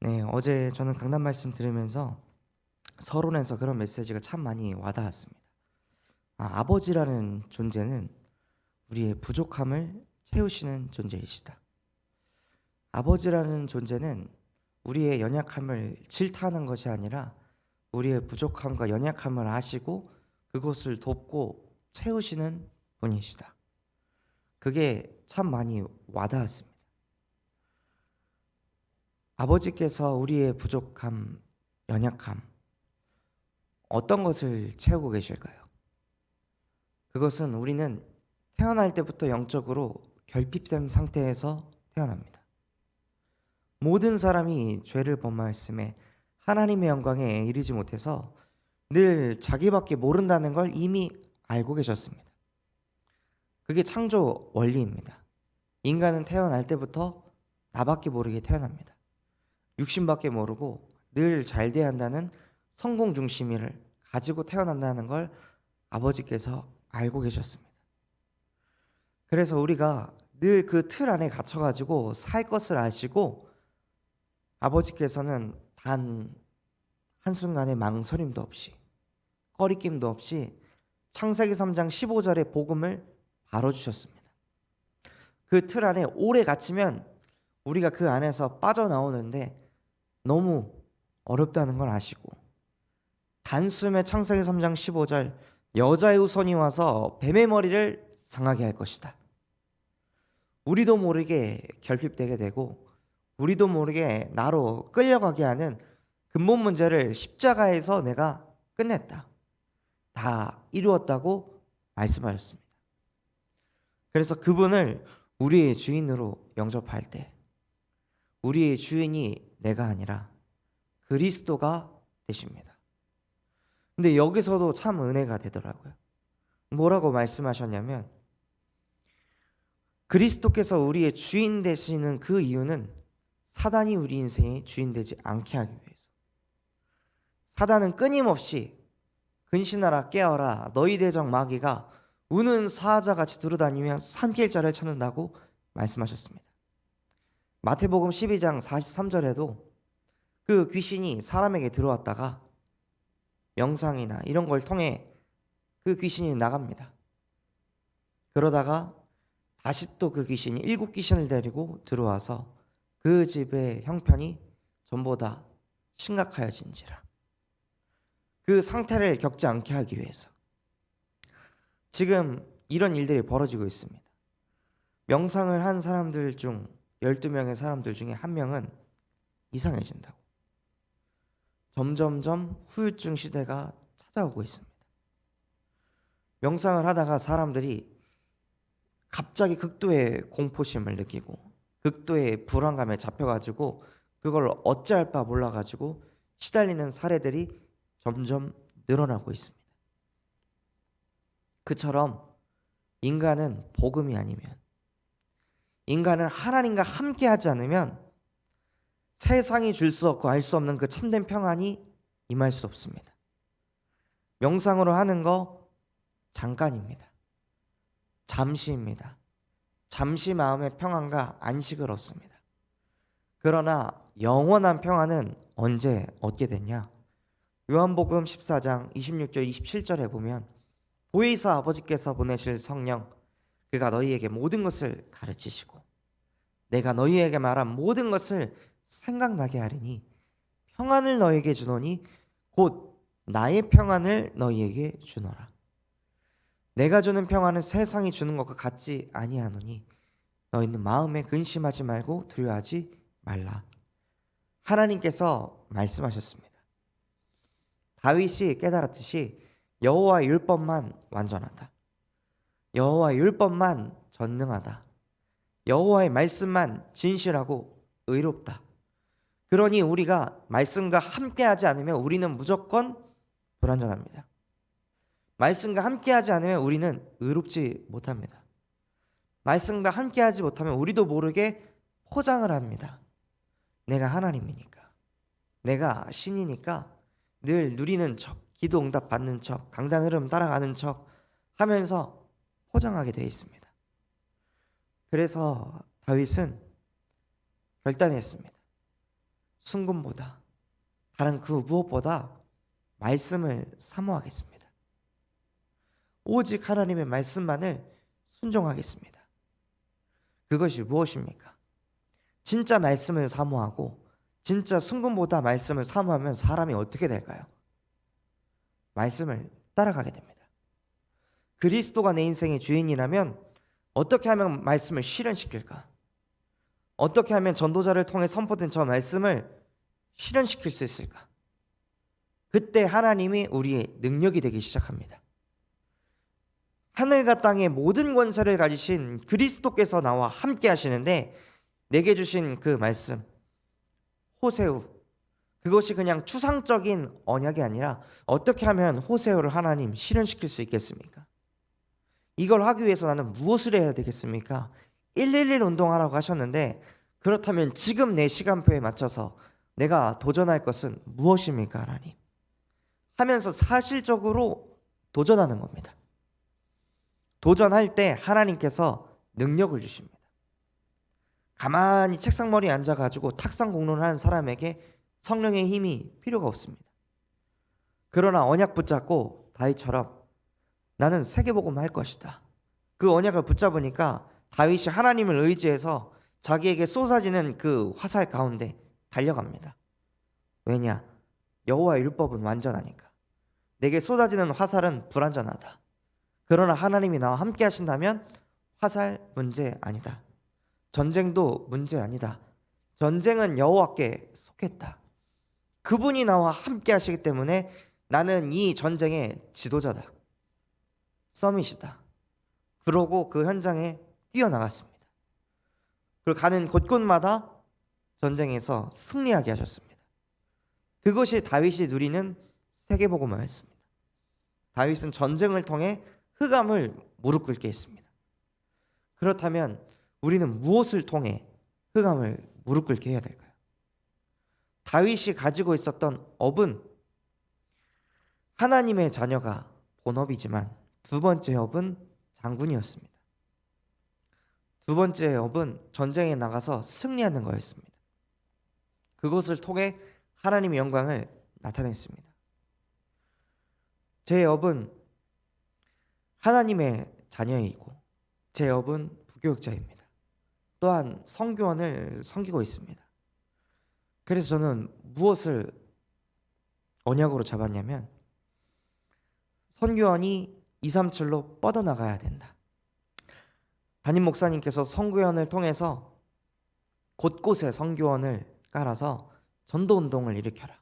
네, 어제 저는 강단 말씀 들으면서 서론에서 그런 메시지가 참 많이 와닿았습니다. 아버지라는 존재는 우리의 부족함을 채우시는 존재이시다. 아버지라는 존재는 우리의 연약함을 질타하는 것이 아니라 우리의 부족함과 연약함을 아시고 그것을 돕고 채우시는 분이시다. 그게 참 많이 와닿았습니다. 아버지께서 우리의 부족함, 연약함, 어떤 것을 채우고 계실까요? 그것은 우리는 태어날 때부터 영적으로 결핍된 상태에서 태어납니다. 모든 사람이 죄를 범하였음에 하나님의 영광에 이르지 못해서 늘 자기밖에 모른다는 걸 이미 알고 계셨습니다. 그게 창조 원리입니다. 인간은 태어날 때부터 나밖에 모르게 태어납니다. 육신밖에 모르고 늘 잘 돼야 한다는 성공 중심을 가지고 태어난다는 걸 아버지께서 알고 계셨습니다. 그래서 우리가 늘 그 틀 안에 갇혀가지고 살 것을 아시고 아버지께서는 단 한순간의 망설임도 없이 꺼리낌도 없이 창세기 3장 15절의 복음을 바로 주셨습니다. 그 틀 안에 오래 갇히면 우리가 그 안에서 빠져나오는데 너무 어렵다는 걸 아시고 단숨에 창세기 3장 15절 여자의 후손이 와서 뱀의 머리를 상하게 할 것이다. 우리도 모르게 결핍되게 되고 우리도 모르게 나로 끌려가게 하는 근본 문제를 십자가에서 내가 끝냈다. 다 이루었다고 말씀하셨습니다. 그래서 그분을 우리의 주인으로 영접할 때 우리의 주인이 내가 아니라 그리스도가 되십니다. 근데 여기서도 참 은혜가 되더라고요. 뭐라고 말씀하셨냐면 그리스도께서 우리의 주인 되시는 그 이유는 사단이 우리 인생의 주인 되지 않게 하기 위해서. 사단은 끊임없이 근신하라 깨어라 너희 대적 마귀가 우는 사자같이 두루다니며 산길자를 찾는다고 말씀하셨습니다. 마태복음 12장 43절에도 그 귀신이 사람에게 들어왔다가 명상이나 이런 걸 통해 그 귀신이 나갑니다. 그러다가 다시 또 그 귀신이 7귀신을 데리고 들어와서 그 집의 형편이 전보다 심각하여진지라. 그 상태를 겪지 않게 하기 위해서 지금 이런 일들이 벌어지고 있습니다. 명상을 한 사람들 중 12명의 사람들 중에 한 명은 이상해진다고. 점점점 후유증 시대가 찾아오고 있습니다. 명상을 하다가 사람들이 갑자기 극도의 공포심을 느끼고 극도의 불안감에 잡혀가지고 그걸 어찌할 바 몰라가지고 시달리는 사례들이 점점 늘어나고 있습니다. 그처럼 인간은 복음이 아니면, 인간은 하나님과 함께하지 않으면 세상이 줄 수 없고 알 수 없는 그 참된 평안이 임할 수 없습니다. 명상으로 하는 거 잠깐입니다. 잠시입니다. 잠시 마음의 평안과 안식을 얻습니다. 그러나 영원한 평안은 언제 얻게 되냐? 요한복음 14장 26절 27절에 보면 보혜사 아버지께서 보내실 성령 그가 너희에게 모든 것을 가르치시고 내가 너희에게 말한 모든 것을 생각나게 하리니 평안을 너희에게 주노니 곧 나의 평안을 너희에게 주노라. 내가 주는 평안은 세상이 주는 것과 같지 아니하노니 너희는 마음에 근심하지 말고 두려워하지 말라. 하나님께서 말씀하셨습니다. 다윗이 깨달았듯이 여호와의 율법만 완전하다. 여호와의 율법만 전능하다. 여호와의 말씀만 진실하고 의롭다. 그러니 우리가 말씀과 함께하지 않으면 우리는 무조건 불완전합니다. 말씀과 함께하지 않으면 우리는 의롭지 못합니다. 말씀과 함께하지 못하면 우리도 모르게 포장을 합니다. 내가 하나님이니까, 내가 신이니까 늘 누리는 척, 기도 응답 받는 척, 강단 흐름 따라가는 척 하면서 포장하게 되어 있습니다. 그래서 다윗은 결단했습니다. 순금보다 다른 그 무엇보다 말씀을 사모하겠습니다. 오직 하나님의 말씀만을 순종하겠습니다. 그것이 무엇입니까? 진짜 말씀을 사모하고 진짜 순금보다 말씀을 사모하면 사람이 어떻게 될까요? 말씀을 따라가게 됩니다. 그리스도가 내 인생의 주인이라면 어떻게 하면 말씀을 실현시킬까? 어떻게 하면 전도자를 통해 선포된 저 말씀을 실현시킬 수 있을까? 그때 하나님이 우리의 능력이 되기 시작합니다. 하늘과 땅의 모든 권세를 가지신 그리스도께서 나와 함께 하시는데 내게 주신 그 말씀 호세우, 그것이 그냥 추상적인 언약이 아니라 어떻게 하면 호세우를 하나님 실현시킬 수 있겠습니까? 이걸 하기 위해서 나는 무엇을 해야 되겠습니까? 111 운동하라고 하셨는데 그렇다면 지금 내 시간표에 맞춰서 내가 도전할 것은 무엇입니까, 하나님? 하면서 사실적으로 도전하는 겁니다. 도전할 때 하나님께서 능력을 주십니다. 가만히 책상머리에 앉아가지고 탁상 공론을 하는 사람에게 성령의 힘이 필요가 없습니다. 그러나 언약 붙잡고 다윗처럼 나는 세계복음 할 것이다. 그 언약을 붙잡으니까 다윗이 하나님을 의지해서 자기에게 쏟아지는 그 화살 가운데 달려갑니다. 왜냐? 여호와의 율법은 완전하니까. 내게 쏟아지는 화살은 불완전하다. 그러나 하나님이 나와 함께 하신다면 화살 문제 아니다. 전쟁도 문제 아니다. 전쟁은 여호와께 속했다. 그분이 나와 함께 하시기 때문에 나는 이 전쟁의 지도자다. 서밋이다. 그러고 그 현장에 뛰어나갔습니다. 그리고 가는 곳곳마다 전쟁에서 승리하게 하셨습니다. 그것이 다윗이 누리는 세계복음화였습니다. 다윗은 전쟁을 통해 흑암을 무릎 꿇게 했습니다. 그렇다면 우리는 무엇을 통해 흑암을 무릎 꿇게 해야 될까요? 다윗이 가지고 있었던 업은 하나님의 자녀가 본업이지만 두 번째 업은 장군이었습니다. 두 번째 업은 전쟁에 나가서 승리하는 거였습니다. 그것을 통해 하나님의 영광을 나타냈습니다. 제 업은 하나님의 자녀이고 제 업은 부교육자입니다. 또한 선교원을 섬기고 있습니다. 그래서 저는 무엇을 언약으로 잡았냐면 선교원이 237로 뻗어나가야 된다. 담임 목사님께서 선교원을 통해서 곳곳에 선교원을 깔아서 전도운동을 일으켜라.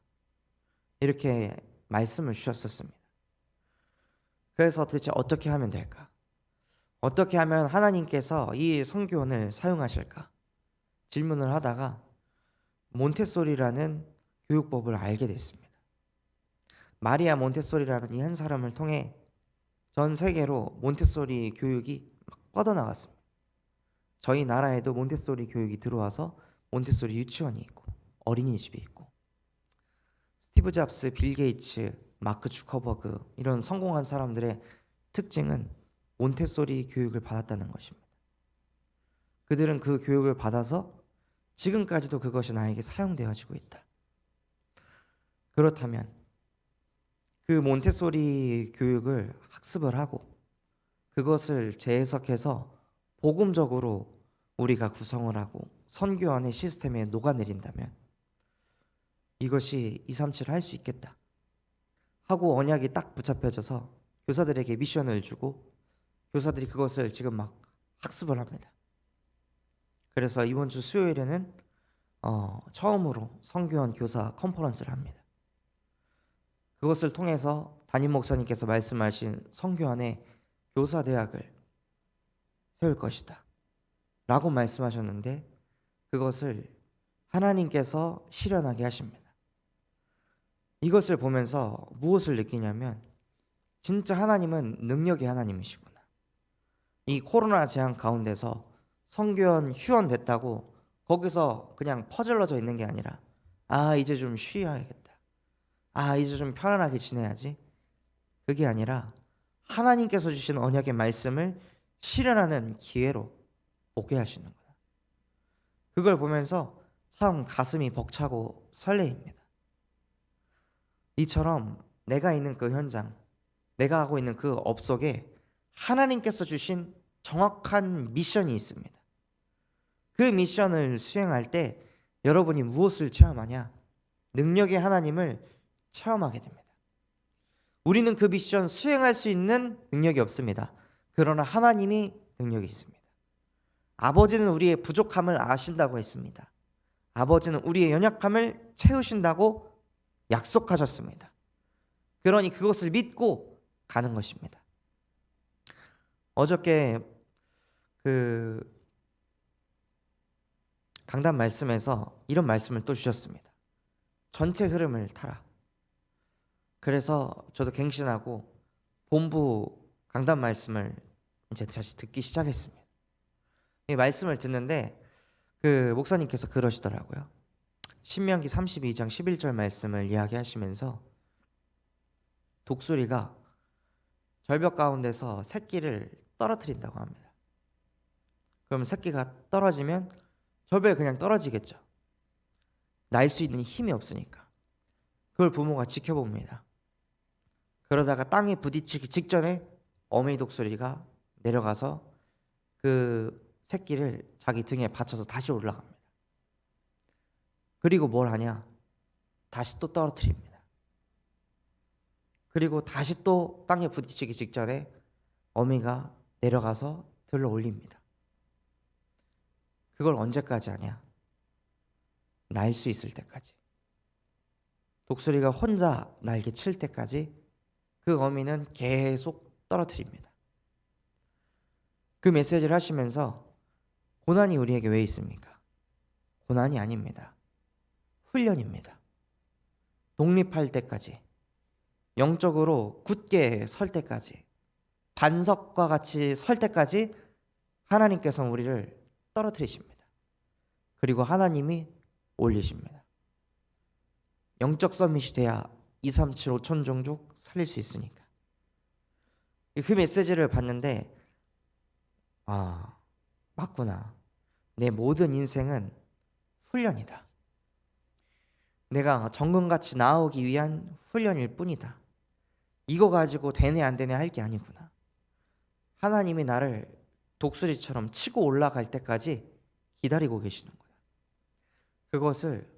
이렇게 말씀을 주셨었습니다. 그래서 도대체 어떻게 하면 될까? 어떻게 하면 하나님께서 이 선교원을 사용하실까? 질문을 하다가 몬테소리라는 교육법을 알게 됐습니다. 마리아 몬테소리라는 이 한 사람을 통해 전 세계로 몬테소리 교육이 막 뻗어나갔습니다. 저희 나라에도 몬테소리 교육이 들어와서 몬테소리 유치원이 있고 어린이집이 있고 스티브 잡스, 빌 게이츠, 마크 주커버그 이런 성공한 사람들의 특징은 몬테소리 교육을 받았다는 것입니다. 그들은 그 교육을 받아서 지금까지도 그것이 나에게 사용되어지고 있다. 그렇다면 그 몬테소리 교육을 학습을 하고 그것을 재해석해서 복음적으로 우리가 구성을 하고 선교원의 시스템에 녹아내린다면 이것이 237 할 수 있겠다 하고 언약이 딱 붙잡혀져서 교사들에게 미션을 주고 교사들이 그것을 지금 막 학습을 합니다. 그래서 이번 주 수요일에는 처음으로 선교원 교사 컨퍼런스를 합니다. 그것을 통해서 담임 목사님께서 말씀하신 선교원의 교사 대학을 세울 것이다 라고 말씀하셨는데 그것을 하나님께서 실현하게 하십니다. 이것을 보면서 무엇을 느끼냐면 진짜 하나님은 능력의 하나님이시구나. 이 코로나 재앙 가운데서 선교원 휴원됐다고 거기서 그냥 퍼질러져 있는 게 아니라 이제 좀 쉬어야겠다. 이제 좀 편안하게 지내야지. 그게 아니라 하나님께서 주신 언약의 말씀을 실현하는 기회로 오게 하시는 거야. 그걸 보면서 참 가슴이 벅차고 설레입니다. 이처럼 내가 있는 그 현장, 내가 하고 있는 그 업 속에 하나님께서 주신 정확한 미션이 있습니다. 그 미션을 수행할 때 여러분이 무엇을 체험하냐? 능력의 하나님을 체험하게 됩니다. 우리는 그 미션 수행할 수 있는 능력이 없습니다. 그러나 하나님이 능력이 있습니다. 아버지는 우리의 부족함을 아신다고 했습니다. 아버지는 우리의 연약함을 채우신다고 약속하셨습니다. 그러니 그것을 믿고 가는 것입니다. 어저께 그 강단 말씀에서 이런 말씀을 또 주셨습니다. 전체 흐름을 타라. 그래서 저도 갱신하고 본부 강단 말씀을 이제 다시 듣기 시작했습니다. 이 말씀을 듣는데 그 목사님께서 그러시더라고요. 신명기 32장 11절 말씀을 이야기하시면서 독수리가 절벽 가운데서 새끼를 떨어뜨린다고 합니다. 그럼 새끼가 떨어지면 절벽에 그냥 떨어지겠죠. 날 수 있는 힘이 없으니까. 그걸 부모가 지켜봅니다. 그러다가 땅에 부딪히기 직전에 어메이 독수리가 내려가서 그 새끼를 자기 등에 받쳐서 다시 올라갑니다. 그리고 뭘 하냐? 다시 또 떨어뜨립니다. 그리고 다시 또 땅에 부딪히기 직전에 어미가 내려가서 들러 올립니다. 그걸 언제까지 하냐? 날 수 있을 때까지. 독수리가 혼자 날개 칠 때까지 그 어미는 계속 떨어뜨립니다. 그 메시지를 하시면서 고난이 우리에게 왜 있습니까? 고난이 아닙니다. 훈련입니다. 독립할 때까지, 영적으로 굳게 설 때까지, 반석과 같이 설 때까지 하나님께서는 우리를 떨어뜨리십니다. 그리고 하나님이 올리십니다. 영적 서밋이 돼야 237 5천 종족 살릴 수 있으니까. 그 메시지를 봤는데 맞구나. 내 모든 인생은 훈련이다. 내가 정금같이 나오기 위한 훈련일 뿐이다. 이거 가지고 되네 안 되네 할 게 아니구나. 하나님이 나를 독수리처럼 치고 올라갈 때까지 기다리고 계시는구나. 그것을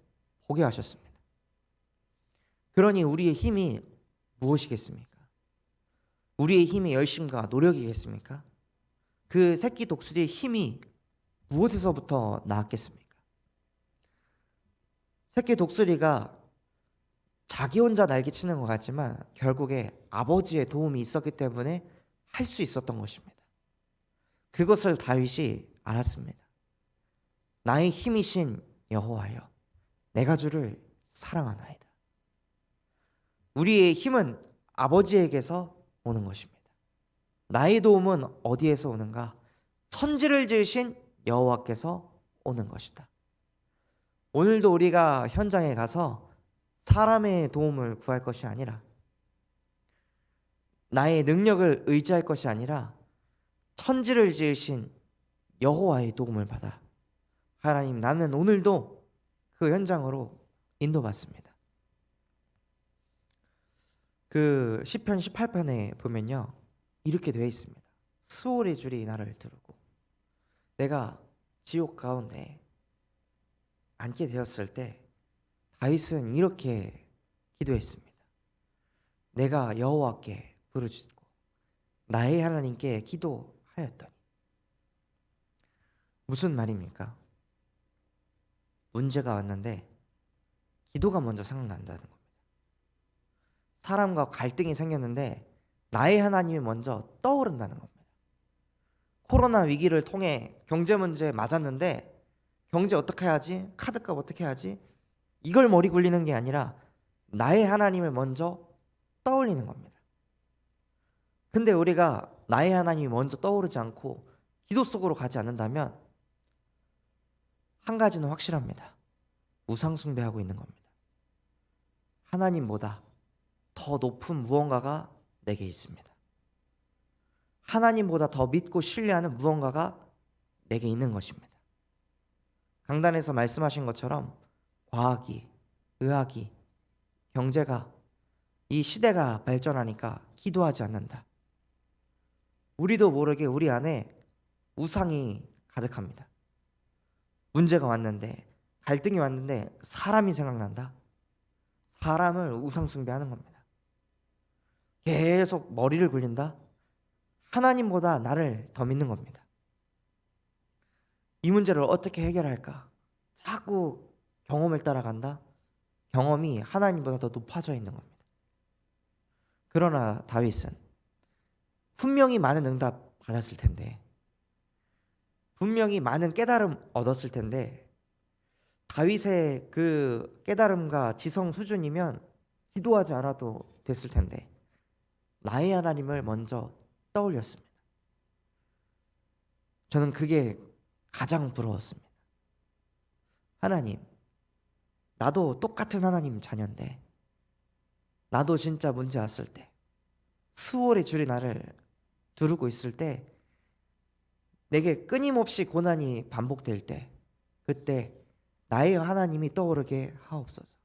보게 하셨습니다. 그러니 우리의 힘이 무엇이겠습니까? 우리의 힘이 열심과 노력이겠습니까? 그 새끼 독수리의 힘이 무엇에서부터 나왔겠습니까? 새끼 독수리가 자기 혼자 날개치는 것 같지만 결국에 아버지의 도움이 있었기 때문에 할 수 있었던 것입니다. 그것을 다윗이 알았습니다. 나의 힘이신 여호와여, 내가 주를 사랑하나이다. 우리의 힘은 아버지에게서 오는 것입니다. 나의 도움은 어디에서 오는가? 천지를 지으신 여호와께서 오는 것이다. 오늘도 우리가 현장에 가서 사람의 도움을 구할 것이 아니라, 나의 능력을 의지할 것이 아니라 천지를 지으신 여호와의 도움을 받아 하나님, 나는 오늘도 그 현장으로 인도받습니다. 그 시편 18편에 보면요, 이렇게 되어 있습니다. 수월의 줄이 나를 두르고 내가 지옥 가운데 앉게 되었을 때 다윗은 이렇게 기도했습니다. 내가 여호와께 부르짖고 나의 하나님께 기도하였더니. 무슨 말입니까? 문제가 왔는데 기도가 먼저 생각난다는 겁니다. 사람과 갈등이 생겼는데 나의 하나님이 먼저 떠오른다는 겁니다. 코로나 위기를 통해 경제 문제에 맞았는데 경제 어떻게 해야지? 카드값 어떻게 해야지? 이걸 머리 굴리는 게 아니라 나의 하나님을 먼저 떠올리는 겁니다. 근데 우리가 나의 하나님이 먼저 떠오르지 않고 기도 속으로 가지 않는다면 한 가지는 확실합니다. 우상 숭배하고 있는 겁니다. 하나님보다 더 높은 무언가가 내게 있습니다. 하나님보다 더 믿고 신뢰하는 무언가가 내게 있는 것입니다. 강단에서 말씀하신 것처럼 과학이, 의학이, 경제가, 이 시대가 발전하니까 기도하지 않는다. 우리도 모르게 우리 안에 우상이 가득합니다. 문제가 왔는데, 갈등이 왔는데 사람이 생각난다. 사람을 우상 숭배하는 겁니다. 계속 머리를 굴린다. 하나님보다 나를 더 믿는 겁니다. 이 문제를 어떻게 해결할까? 자꾸 경험을 따라간다. 경험이 하나님보다 더 높아져 있는 겁니다. 그러나 다윗은 분명히 많은 응답 받았을 텐데, 분명히 많은 깨달음 얻었을 텐데, 다윗의 그 깨달음과 지성 수준이면 기도하지 않아도 됐을 텐데 나의 하나님을 먼저 떠올렸습니다. 저는 그게 가장 부러웠습니다. 하나님, 나도 똑같은 하나님 자녀인데, 나도 진짜 문제 왔을 때, 수월의 줄이 나를 두르고 있을 때, 내게 끊임없이 고난이 반복될 때, 그때 나의 하나님이 떠오르게 하옵소서.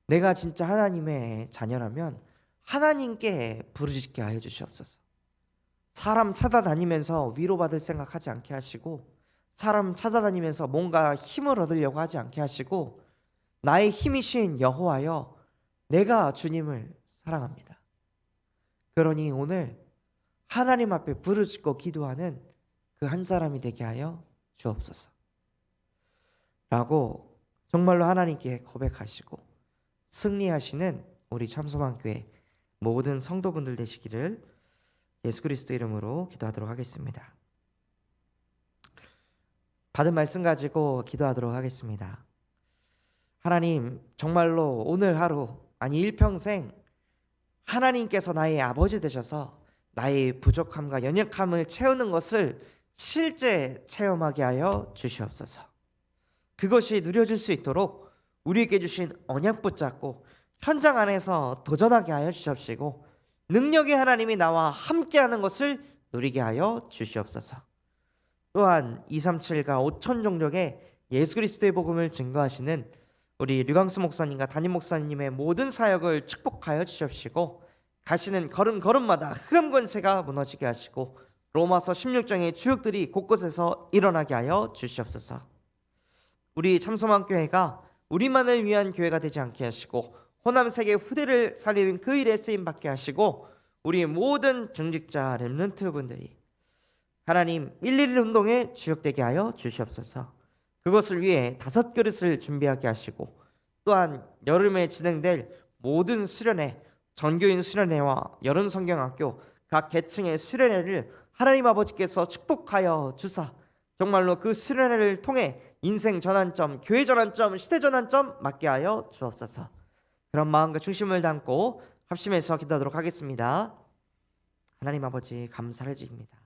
내가 진짜 하나님의 자녀라면 하나님께 부르짖게 하여 주시옵소서. 사람 찾아다니면서 위로받을 생각하지 않게 하시고, 사람 찾아다니면서 뭔가 힘을 얻으려고 하지 않게 하시고, 나의 힘이신 여호와여, 내가 주님을 사랑합니다. 그러니 오늘 하나님 앞에 부르짖고 기도하는 그 한 사람이 되게 하여 주옵소서 라고 정말로 하나님께 고백하시고 승리하시는 우리 참소망교회 모든 성도분들 되시기를 예수 그리스도 이름으로 기도하도록 하겠습니다. 받은 말씀 가지고 기도하도록 하겠습니다. 하나님, 정말로 오늘 하루, 아니 일평생 하나님께서 나의 아버지 되셔서 나의 부족함과 연약함을 채우는 것을 실제 체험하게 하여 주시옵소서. 그것이 누려질 수 있도록 우리에게 주신 언약 붙잡고 현장 안에서 도전하게 하여 주시옵시고, 능력의 하나님이 나와 함께하는 것을 누리게 하여 주시옵소서. 또한 237과 5천 종족의 예수 그리스도의 복음을 증거하시는 우리 류광수 목사님과 담임 목사님의 모든 사역을 축복하여 주시옵시고, 가시는 걸음걸음마다 흑암 권세가 무너지게 하시고 로마서 16장의 주역들이 곳곳에서 일어나게 하여 주시옵소서. 우리 참소망교회가 우리만을 위한 교회가 되지 않게 하시고 호남세계 후대를 살리는 그 일에 쓰임받게 하시고, 우리 모든 중직자 렘넌트 분들이 하나님 111 운동에 주역되게 하여 주시옵소서. 그것을 위해 5그릇을 준비하게 하시고, 또한 여름에 진행될 모든 수련회, 전교인 수련회와 여름 성경학교 각 계층의 수련회를 하나님 아버지께서 축복하여 주사 정말로 그 수련회를 통해 인생 전환점, 교회 전환점, 시대 전환점 맞게 하여 주옵소서. 그런 마음과 중심을 담고 합심해서 기도하도록 하겠습니다. 하나님 아버지, 감사를 드립니다.